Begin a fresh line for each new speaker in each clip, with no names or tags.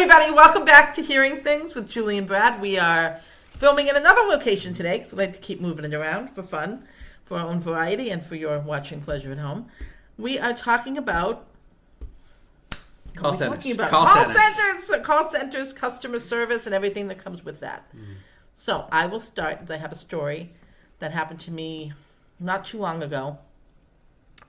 everybody. Welcome back to Hearing Things with Julie and Brad. We are filming in another location today because we like to keep moving it around for fun, for our own variety, and for your watching pleasure at home. We are talking about
call centers,
call centers, customer service, and everything that comes with that. So I will start. I have a story that happened to me not too long ago.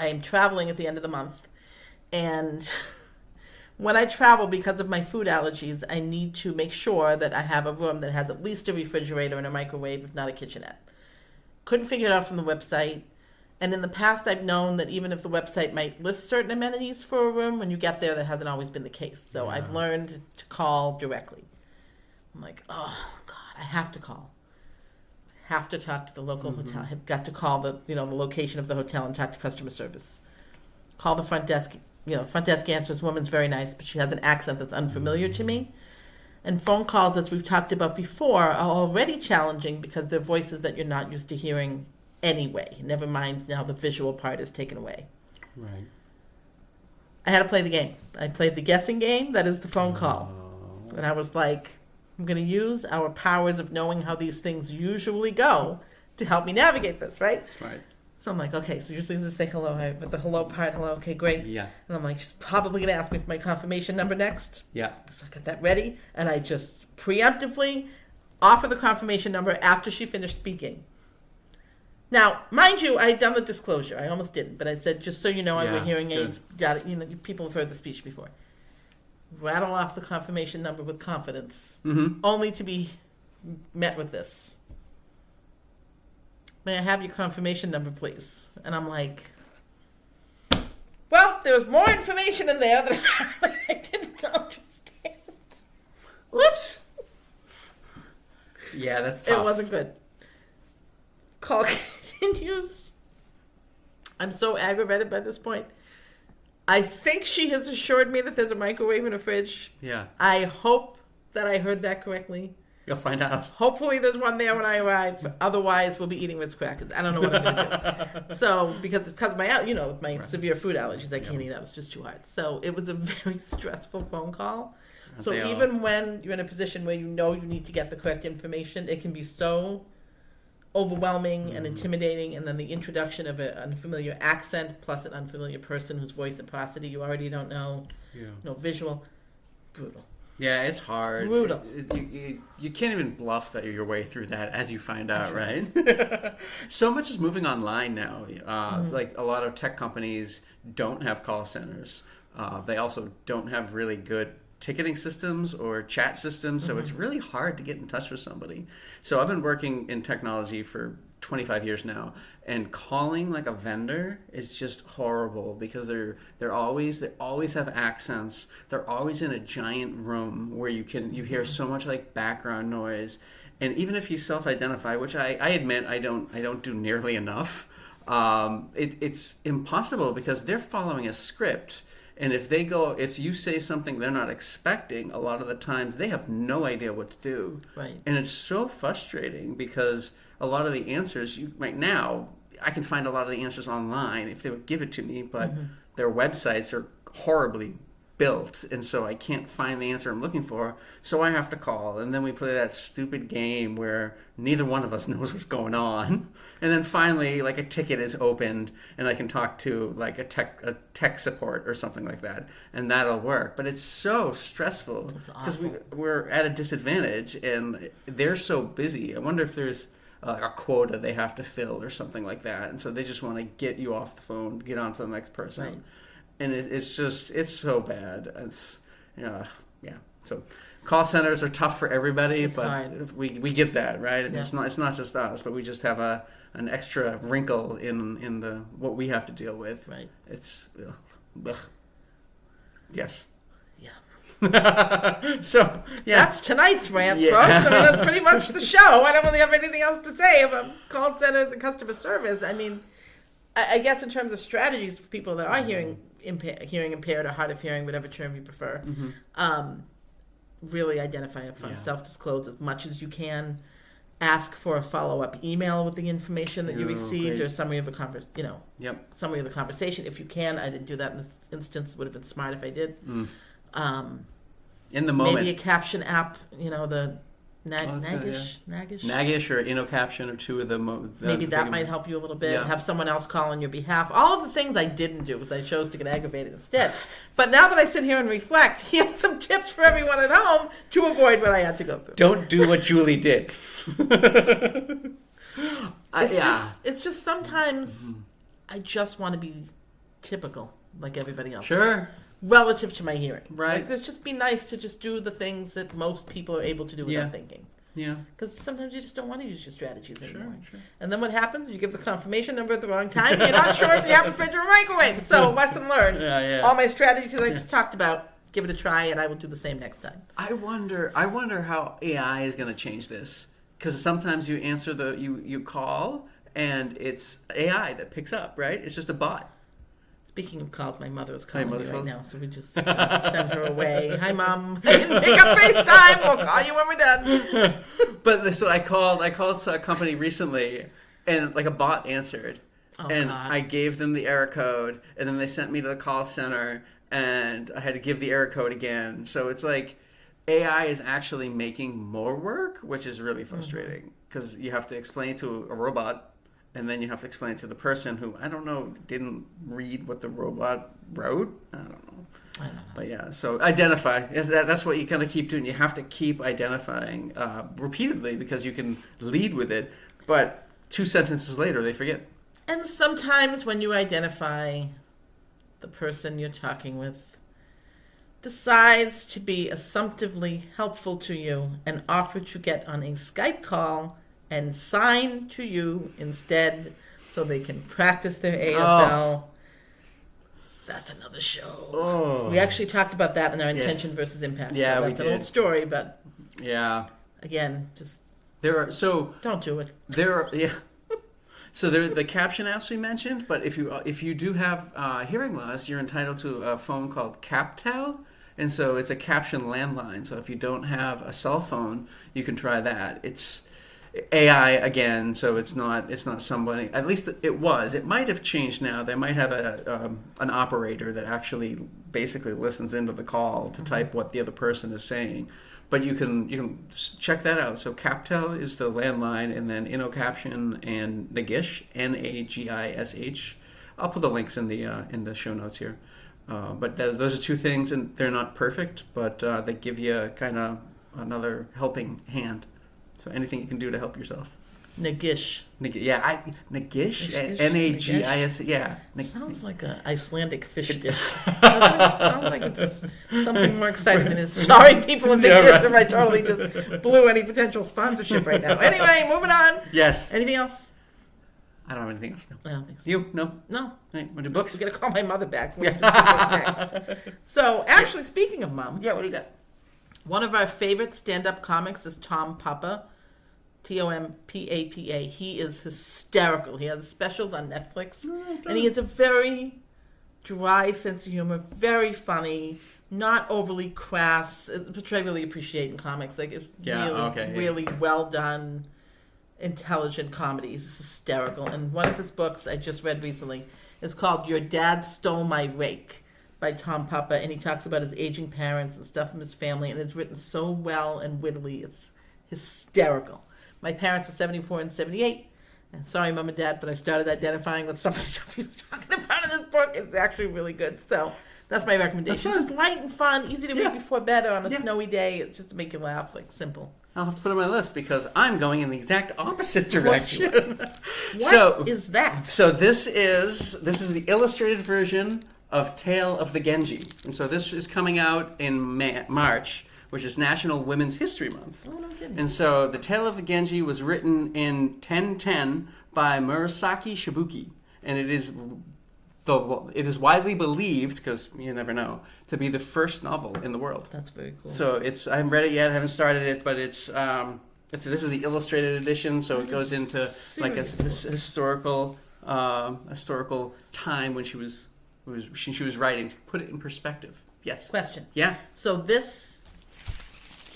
I am traveling at the end of the month, and when I travel, because of my food allergies, I need to make sure that I have a room that has at least a refrigerator and a microwave, if not a kitchenette. Couldn't figure it out from the website. And in the past, I've known that even if the website might list certain amenities for a room, when you get there, that hasn't always been the case. So I've learned to call directly. I'm like, oh, God, I have to call. I have to talk to the local hotel. I've got to call the location of the hotel and talk to customer service. Call the front desk. Front desk answers, woman's very nice, but she has an accent that's unfamiliar to me. And phone calls, as we've talked about before, are already challenging because they're voices that you're not used to hearing anyway. Never mind now the visual part is taken away.
Right.
I had to play the game. I played the guessing game, that is the phone call. And I was like, I'm going to use our powers of knowing how these things usually go to help me navigate this, right?
Right.
So I'm like, okay, so usually they say hello, right? But the hello part, hello, okay, great.
Yeah.
And I'm like, she's probably going to ask me for my confirmation number next.
Yeah.
So I got that ready, and I just preemptively offer the confirmation number after she finished speaking. Now, mind you, I had done the disclosure. I almost didn't, but I said, just so you know, I wear hearing aids. Got it. People have heard the speech before. Rattle off the confirmation number with confidence, only to be met with this. May I have your confirmation number, please? And I'm like, well, there's more information in there that apparently I didn't understand.
Whoops. Yeah, that's tough.
It wasn't good. Call continues. I'm so aggravated by this point. I think she has assured me that there's a microwave and a fridge.
Yeah.
I hope that I heard that correctly.
You'll find out.
Hopefully there's one there when I arrive. Otherwise, we'll be eating Ritz crackers. I don't know what I'm going to do. So, because of my, with my severe food allergies, I can't eat out. It's just too hard. So, it was a very stressful phone call. So, even when you're in a position where you know you need to get the correct information, it can be so overwhelming and intimidating. And then the introduction of an unfamiliar accent plus an unfamiliar person whose voice and prosody you already don't know. Yeah. No visual. Brutal.
Yeah, it's hard.
Brutal.
You can't even bluff your way through that as you find out, right? So much is moving online now. Like a lot of tech companies don't have call centers. They also don't have really good ticketing systems or chat systems, so it's really hard to get in touch with somebody. So I've been working in technology for 25 years now, and calling like a vendor is just horrible because they always have accents. They're always in a giant room where you hear so much like background noise, and even if you self-identify, which I admit I don't do nearly enough, it's impossible because they're following a script. And if you say something they're not expecting, a lot of the times they have no idea what to do. Right. And it's so frustrating because a lot of the answers right now, I can find a lot of the answers online if they would give it to me, but their websites are horribly built, and so I can't find the answer I'm looking for, so I have to call, and then we play that stupid game where neither one of us knows what's going on, and then finally like a ticket is opened and I can talk to like a tech support or something like that, and that'll work. But it's so stressful because we're at a disadvantage and they're so busy. I wonder if there's a quota they have to fill or something like that, and so they just want to get you off the phone, get on to the next person. Right. And it's so bad. It's So call centers are tough for everybody, but hard. We get that, right? And it's not just us, but we just have an extra wrinkle in the what we have to deal with. Right. It's yes. Yeah. So that's tonight's rant, folks. I mean, that's pretty much the show. I don't really have anything else to say about call centers and customer service. I mean, I guess in terms of strategies for people that are hearing impaired or hard of hearing, whatever term you prefer, really identify upfront, self-disclose as much as you can, ask for a follow-up email with the information that you received or summary of a summary of the conversation if you can. I didn't do that in this instance. It would have been smart if I did. In the moment.
Maybe a caption app, the
Oh, that's good,
Nagish.
Nagish or InnoCaption are two of the
Maybe that might help you a little bit.
Yeah.
Have someone else call on your behalf. All of the things I didn't do because I chose to get aggravated instead. But now that I sit here and reflect, here's some tips for everyone at home to avoid what I had to go through.
Don't do what Julie did.
It's just sometimes I just want to be typical like everybody else.
Sure.
Relative to my hearing.
Right.
Like, it's just be nice to just do the things that most people are able to do without thinking.
Yeah.
Because sometimes you just don't want to use your strategies anymore.
Sure.
And then what happens? You give the confirmation number at the wrong time. You're not sure if you have a fridge or a microwave. So lesson learned.
Yeah.
All my strategies I just talked about, give it a try, and I will do the same next time.
I wonder how AI is going to change this. Because sometimes you answer you call, and it's AI that picks up, right? It's just a bot.
Speaking of calls, my mother is calling me right
calls?
now, so we just send her away. Hi, Mom. I didn't pick up FaceTime. We'll call you when we're done.
But so I called a company recently, and like a bot answered, and
God.
I gave them the error code, and then they sent me to the call center, and I had to give the error code again. So it's like AI is actually making more work, which is really frustrating because you have to explain to a robot. And then you have to explain it to the person who, I don't know, didn't read what the robot wrote. I don't know. But yeah, so identify. That's what you kind of keep doing. You have to keep identifying repeatedly because you can lead with it. But 2 sentences later, they forget.
And sometimes when you identify, the person you're talking with decides to be assumptively helpful to you and offer to get on a Skype call and sign to you instead so they can practice their ASL. That's another show. We actually talked about that in our intention versus impact.
Yeah,
so
we
that's
did.
an old story, but again, just
don't
do it.
So there are the caption apps we mentioned, but if you do have hearing loss, you're entitled to a phone called CapTel. And so it's a caption landline. So if you don't have a cell phone, you can try that. It's AI again, so it's not somebody. At least it was. It might have changed now. They might have an operator that actually basically listens into the call to type what the other person is saying. But you can check that out. So CapTel is the landline, and then InnoCaption and Nagish, Nagish. I'll put the links in the show notes here. But those are 2 things, and they're not perfect, but they give you kind of another helping hand. So anything you can do to help yourself.
Nagish.
Nagish? N-A-G-I-S. Yeah.
Sounds like an Icelandic fish dish. Sounds like it's something more exciting than this. Sorry, people of Nagish, if I totally just blew any potential sponsorship right now. Anyway, moving on.
Yes.
Anything else?
I don't have anything else. No.
I don't think so.
You? No?
No.
All right, want to do books?
We're going to call my mother back. So, just do this next. So, actually, speaking of Mom.
Yeah, what do you got?
One of our favorite stand-up comics is Tom Papa. Tompapa. He is hysterical. He has specials on Netflix. And he has a very dry sense of humor, very funny, not overly crass, which I really appreciate in comics. Like, it's really well done, intelligent comedy. He's hysterical. And one of his books I just read recently is called Your Dad Stole My Rake by Tom Papa. And he talks about his aging parents and stuff from his family. And it's written so well and wittily. It's hysterical. My parents are 74 and 78. And sorry, Mom and Dad, but I started identifying with some of the stuff he was talking about in this book. It's actually really good. So that's my recommendation. Just light and fun, easy to read before bed or on a snowy day. It's just to make you laugh, like simple.
I'll have to put it on my list because I'm going in the exact opposite direction.
What is that?
So this is the illustrated version of Tale of the Genji. And so this is coming out in March, which is National Women's History Month.
Oh, no kidding.
And so the Tale of the Genji was written in 1010 by Murasaki Shibuki. And it is widely believed, because you never know, to be the first novel in the world.
That's very cool.
So I haven't read it yet, I haven't started it, but this is the illustrated edition, so it goes into like a historical time when she was writing, to put it in perspective. Yes.
Question.
Yeah.
So this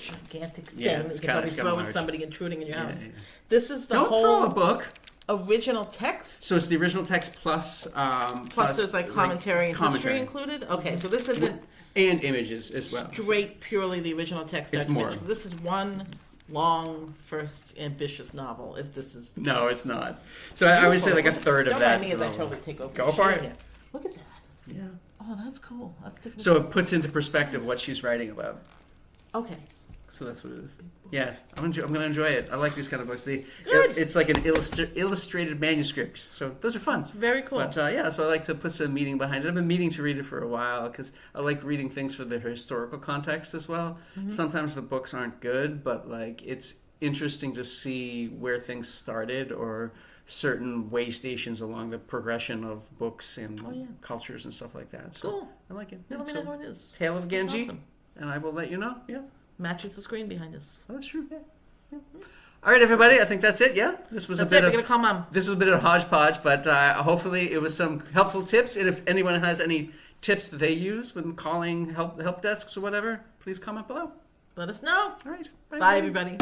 gigantic thing that you can probably throw
large.
at somebody intruding in your house. Yeah. This is the
Don't
whole
throw a book.
Original text.
So it's the original text plus
there's like commentary and history included. Okay, so this isn't
And images as well.
straight, purely the original text
It's more.
document. This is one long, first ambitious novel. If this is
No, it's not. So I would say like a third of
Don't
that.
mind me as I totally take over.
Go for it.
Here. Look at that.
Yeah.
Oh, that's cool. That's different.
So it puts into perspective what she's writing about.
Okay.
So that's what it is. Yeah, I'm going to enjoy it. I like these kind of books.
Good.
It's like an illustrated manuscript. So those are fun.
Very cool.
But yeah, so I like to put some meaning behind it. I've been meaning to read it for a while because I like reading things for their historical context as well.
Mm-hmm.
Sometimes the books aren't good, but like it's interesting to see where things started or certain way stations along the progression of books and cultures and stuff like that. So
Cool.
I like it.
Yeah, let me
So,
know who it is.
Tale of Genji,
Awesome.
and I will let you know. Yeah.
Matches the screen behind us.
Oh, that's true. Yeah. All right, everybody. I think that's it. Yeah, this was
That's
a bit
it. We're
of
gonna call Mom.
this was a bit of hodgepodge, but hopefully it was some helpful tips. And if anyone has any tips that they use when calling help desks or whatever, please comment below.
Let us know.
All right.
Bye everybody.